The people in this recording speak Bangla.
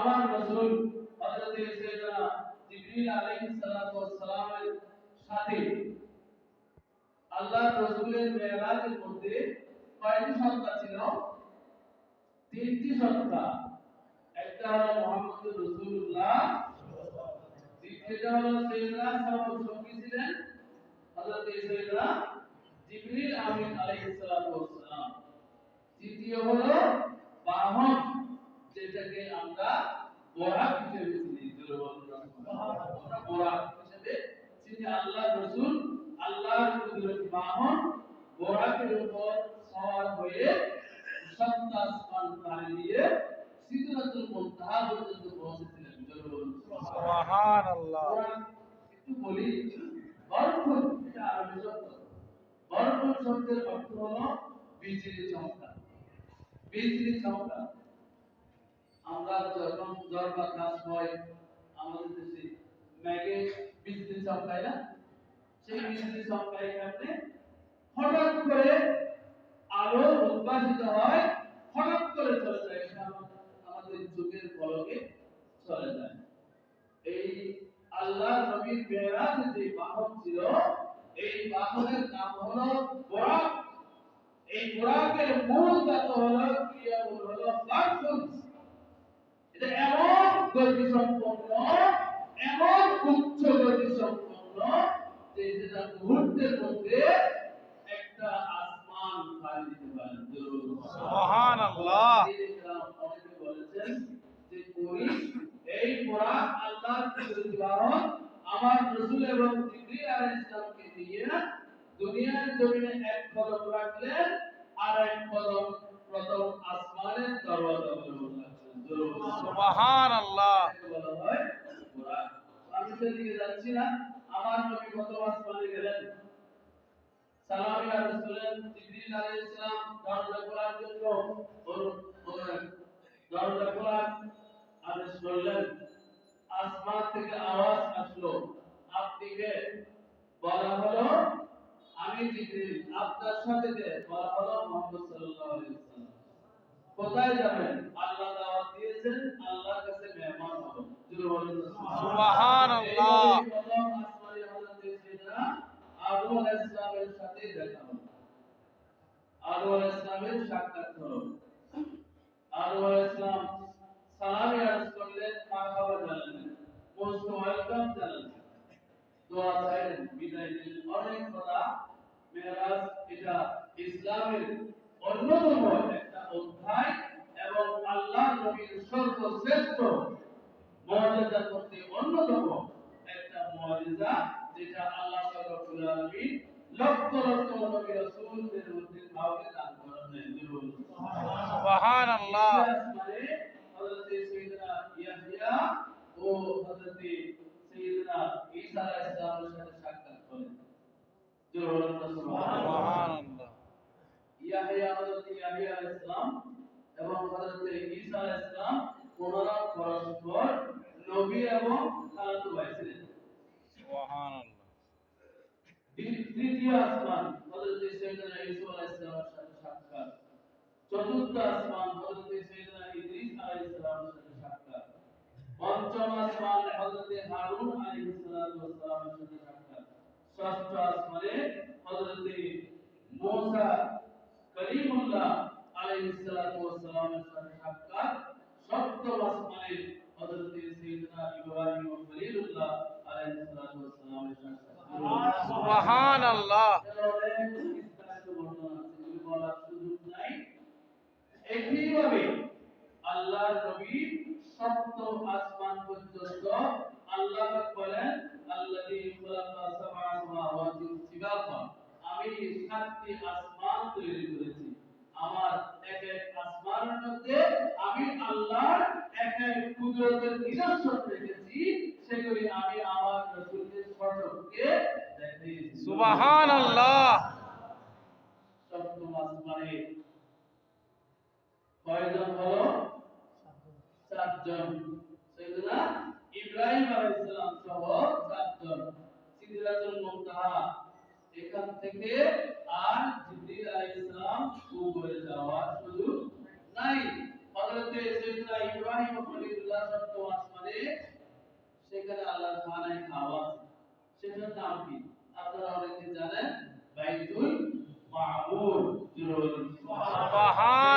আমার রাসূল হযরত সাইয়েদনা জিবরিল আলাইহিস সালাতু ওয়াস সালামের সাথে আল্লাহর রাসূলের মেরাজের মধ্যে কয়টি সত্তা ছিল? তিনটি সত্তা। একটা হলো মুহাম্মদুর রাসূলুল্লাহ, দ্বিতীয়টা হলো সাইয়েদনা সর্ব সঙ্গী ছিলেন হযরত সাইয়েদনা জিবরিল আমিন আলাইহিস সালাতু ওয়াস সালাম। তৃতীয় হলো বাহন, যেটাকে আমরা বোরাক হিসেবে চিনি। আমরা বোরাক হিসেবে চিনি আল্লাহর রাসূল আল্লাহর কুদরতি বাহন বোরাকের উপর সওয়ার হয়ে সপ্ত আসমান পাড়ি দিয়ে সিদরাতুল মুনতাহা পর্যন্ত পৌঁছেছিলেন। সুবহানাল্লাহ। একটু বলি, বরকত এটা আরবি শব্দ। বরকত শব্দের অর্থ হলো বিজলি চমকা। বিজলি চমকা। আমরা যখন ঝড় বাতাস হয় আমাদের দেশে মেঘে বিজলি চমকায় না, সেই বিজলি চমকায় কারণে হঠাৎ করে আলো উদ্ভাসিত হয়, হঠাৎ করে চলে যায়, এটা আমাদের চোখের পলকে চলে যায়। এই আল্লাহ নবীর মেরাজে যে বাহন ছিল, এই বাহনের নাম হলো বুরাক। এই বুরাকের মূল ধাতু হলো ক্রিয়ামূল হলো বারকুন। এটা এমন গতি সম্পন্ন, এমন উচ্চ গতি সম্পন্ন যে যেটা মুহূর্তের মধ্যে একটা আসমান পাড়ি দিতে পারে। সুবহানাল্লাহ। অনেকে বলেছেন যে এই বুরাক আল্লাহর কুদরতি বাহন আমার রাসূল এবং জিবরিল আলাইহিস সালামকে নিয়ে দুনিয়ার জমিনে এক কদম রাখলেন, আর এক কদম প্রথম আসমানের দরওয়াজা বলে সুবহানাল্লাহ। বলা হয় বুরাক। আমি সেদিকে যাচ্ছি না। আমার নবী প্রথম আসমানে গেলেন, সালাম আরজ করলেন, জিবরিল আলাইহিস সালাম দরজা খোলার জন্য দরজা খোলার আদেশ করলেন। আসমান থেকে আওয়াজ আসলো, আপনি কে? বলা হলো আমি জিবরিল। আপনার সাথে কে? বলা হলো মুহাম্মদ সাল্লাল্লাহু আলাইহি ওয়াসাল্লাম। কোথায় যাবেন? আল্লাহ দাওয়াত দিয়েছেন, আল্লাহর কাছে মেহমান হব। সুবহানাল্লাহ। প্রথম আসমানে হযরত সাইয়েদনা আদম আলাইহিস সালামের সাথে দেখা হলো। আদম আলাইহিস সালামের সাক্ষাৎ হলো। আদম আলাইহিস সালাম সালাম আরজ করলেন, মারহাবা জানালেন, মোস্ট ওয়েলকাম জানালেন, দোয়া চাইলেন, বিদায় দিলেন। অনেক কথা। মেরাজ এটা ইসলামের অন্যতম একটা অধ্যায় এবং আল্লাহ নবীর সর্বশ্রেষ্ঠ মুআজিজার মধ্যে অন্যতম একটা মুআজিজা, যেটা আল্লাহ রাব্বুল আলামিন লক্ষ লক্ষ নবী রাসূলদের মধ্যে কাউকে দান করেন নাই। সুবহানাল্লাহ। হযরত সাইয়েদনা ইয়াহইয়া ও হযরত সাইয়েদনা ঈসা আলাইহিস সালামের সাথে সাক্ষাৎ করেন। সুবহানাল্লাহ। ইয়াহইয়া হযরত ইয়াহইয়া আলাইহিস সালাম এবং হযরত ঈসা আলাইহিস সালাম ওনারা পরস্পর নবী এবং খালাতো ভাই ছিলেন। সুবহানাল্লাহ। তৃতীয় আসমান হযরত সাইয়েদনা ঈসা আলাইহিস সালামের সাথে সাক্ষাৎ। চতুর্থ আসমান হযরত সাইয়েদনা ইদ্রিস আলাইহিস সালামের সাথে সাক্ষাৎ। পঞ্চম আসমান হযরত হারুন আলাইহিস সালামের সাথে সাক্ষাৎ। ষষ্ঠ আসমানে হযরত মুসা কলিমুল্লাহ আলাইহিস সালামের সাথে সাক্ষাৎ। সপ্তম আসমানে হযরত সাইয়েদনা ইব্রাহিম ও খলিলুল্লাহ আলাইহিস সালামের সাক্ষাৎ। সুবহানাল্লাহ। বলার সুযোগ নাই। একইভাবে আল্লাহর নবী সপ্তম আসমান পর্যন্ত আল্লাহ পাক বলেন, আল্লাযী খালাকা সাবআ সামাওয়াতি তিবাকা, আমি সাতটি আসমান তৈরি করেছি। আমার এক এক আসমানের মধ্যে আমি আল্লাহর এক এক কুদরতের নিদর্শন রেখেছি, সেগুলি আমি আমার রাসূলকে স্বচক্ষে দেখিয়েছি। সুবহানাল্লাহ। সপ্তম আসমানে কয়জন হলো? চারজন। সাইয়েদনা ইব্রাহিম আলাইহিস সালাম সহ চারজন। সিদরাতুল মুনতাহা, এখান থেকে আর জিবরিল আলাইহিস সালাম উপরে যাওয়ার সুযোগ নাই। হযরত সাইয়েদনা ইব্রাহিম খলিলুল্লাহ সপ্তম আসমানে সেখানে আল্লাহর খানায় কাবা আছে। সেটার নাম কি? আপনারা অনেকে জানেন, বাইতুল মামুর। সুবহান